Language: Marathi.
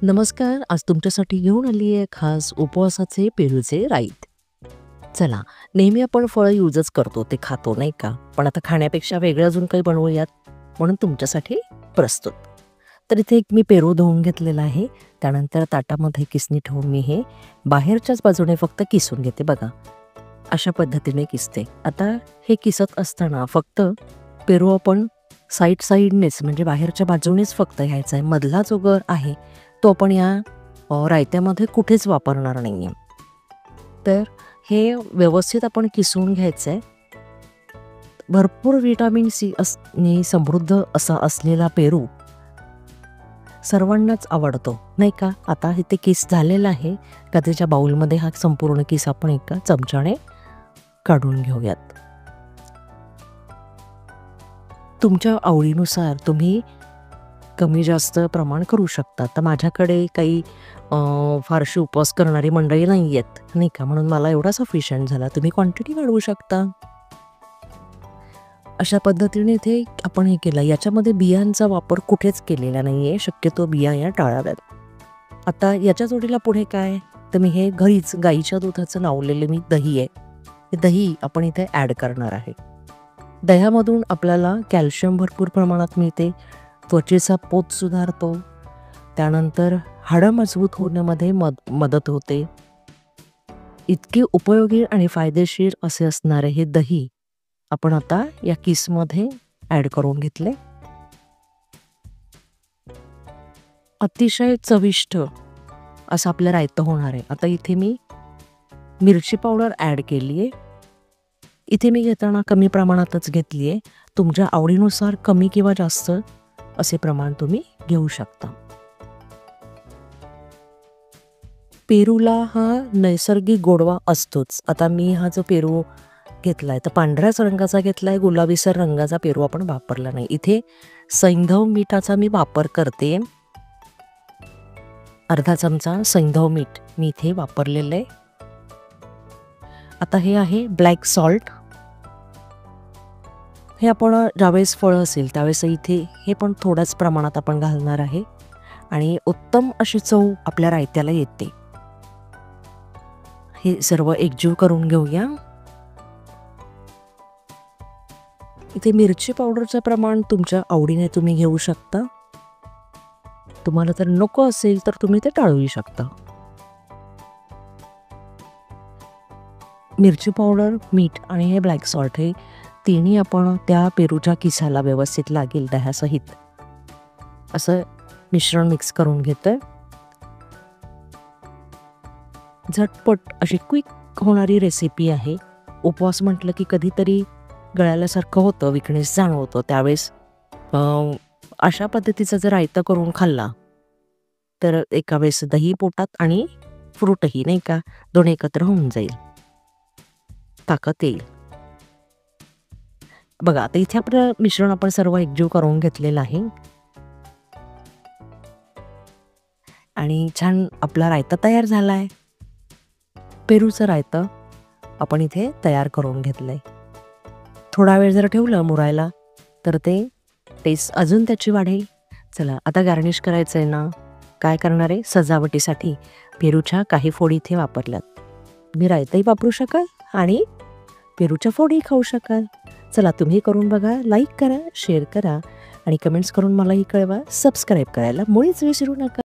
नमस्कार. आज तुमच्यासाठी घेऊन आली आहे खास उपवासाचे पेरूचे राईत. चला, नेहमी आपण फळं यूजच करतो, ते खातो नाही का? पण आता खाण्यापेक्षा वेगळं अजून काही बनवूयात म्हणून तुमच्यासाठी प्रस्तुत. तर इथे एक मी पेरू धुवून घेतलेला आहे. त्यानंतर ताटामध्ये किसणी ठेवून मी हे बाहेरच्याच बाजूने फक्त किसून घेते बघा. अशा पद्धतीने किसते. आता हे किसत असताना फक्त पेरू आपण साईडनेच म्हणजे बाहेरच्या बाजूनेच फक्त घ्यायचा आहे. मधला जो गर आहे तो आपण या रायत्यामध्ये कुठेच वापरणार नाही आहे. तर हे व्यवस्थित आपण किसून घ्यायचं आहे. भरपूर व्हिटॅमिन सी ने समृद्ध असा असलेला पेरू सर्वांनाच आवडतो नाही का? आता इथे किस झालेला आहे. काचेच्या बाउलमध्ये हा संपूर्ण किस आपण एका चमच्याने काढून घेऊयात. तुमच्या आवडीनुसार तुम्ही कमी जास्त प्रमाण करू शकता. तर माझ्याकडे काही फारशी उपवास करणारी मंडळी नाही आहेत नाही का, म्हणून मला एवढा सफिशियंट झाला. तुम्ही क्वांटिटी वाढवू शकता. अशा पद्धतीने इथे आपण हे केलं. याच्यामध्ये बियांचा वापर कुठेच केलेला नाही आहे. शक्यतो बिया या टाळाव्यात. आता याच्या जोडीला पुढे काय, तर मी हे घरीच गाईच्या दुधाचं लावलेलं मी दही आहे, हे दही आपण इथे ॲड करणार आहे. दह्यामधून आपल्याला कॅल्शियम भरपूर प्रमाणात मिळते. त्वचेचा पोत सुधारतो. त्यानंतर हाडं मजबूत होण्यामध्ये मदत होते. इतके उपयोगी आणि फायदेशीर असे असणारे हे दही आपण आता या किसमध्ये ॲड करून घेतले. अतिशय चविष्ट असं आपलं रायतं होणार आहे. आता इथे मी मिरची पावडर ॲड केली आहे. इथे मी घेताना कमी प्रमाणातच घेतली आहे. तुमच्या आवडीनुसार कमी किंवा जास्त असे प्रमाण तुम्ही घेऊ शकता. पेरूला हा नैसर्गिक गोडवा असतोच. आता मी हा जो पेरू घेतलाय तर पांढऱ्याच रंगाचा घेतलाय, गुलाबीसर रंगाचा पेरू आपण वापरला नाही. इथे सैंधव मीठाचा मी वापर करते. अर्धा चमचा सैंधव मीठ मी इथे वापरलेलं आहे. आता हे आहे ब्लॅक सॉल्ट. हे आपण ज्यावेळेस फळं असेल त्यावेळेस इथे हे पण थोड्याच प्रमाणात आपण घालणार आहे आणि उत्तम अशी चव आपल्या रायत्याला येते. हे सर्व एकजीव करून घेऊया. इथे मिरची पावडरचं प्रमाण तुमच्या आवडीने तुम्ही घेऊ शकता. तुम्हाला जर नको असेल तर तुम्ही ते टाळूही शकता. मिरची पावडर, मीठ आणि हे ब्लॅक सॉल्ट हे तिन्ही आपण त्या पेरूच्या किसाला व्यवस्थित लागेल दह्यासहित असं मिश्रण मिक्स करून घेतोय. झटपट अशी क्विक होणारी रेसिपी आहे. उपवास म्हटलं की कधीतरी गळाल्यासारखं होतं, विकनेस जाणवतं. त्यावेळेस अशा पद्धतीचं जर रायता करून खाल्ला तर एका वेळेस दही पोटात आणि फ्रूटही नाही का, दोन्ही एकत्र होऊन जाईल, ताकद येईल. बघा आता इथे आपलं मिश्रण आपण सर्व एकजीव करून घेतलेलं आहे आणि छान आपला रायता तयार झालाय. पेरूचं रायतं आपण इथे तयार करून घेतलंय. थोडा वेळ जर ठेवलं मुरायला तर ते टेस्ट अजून त्याची वाढेल. चला आता गार्निश करायचं आहे ना. काय करणार आहे, सजावटीसाठी पेरूच्या काही फोडी इथे वापरल्यात. तुम्ही रायताही वापरू शकाल आणि पेरूच्या फोडी खाऊ शकाल. चला तुम्ही करून बघा. लाईक करा, शेअर करा आणि कमेंट्स करून मलाही कळवा. सबस्क्राईब करायला मुळीच विसरू नका.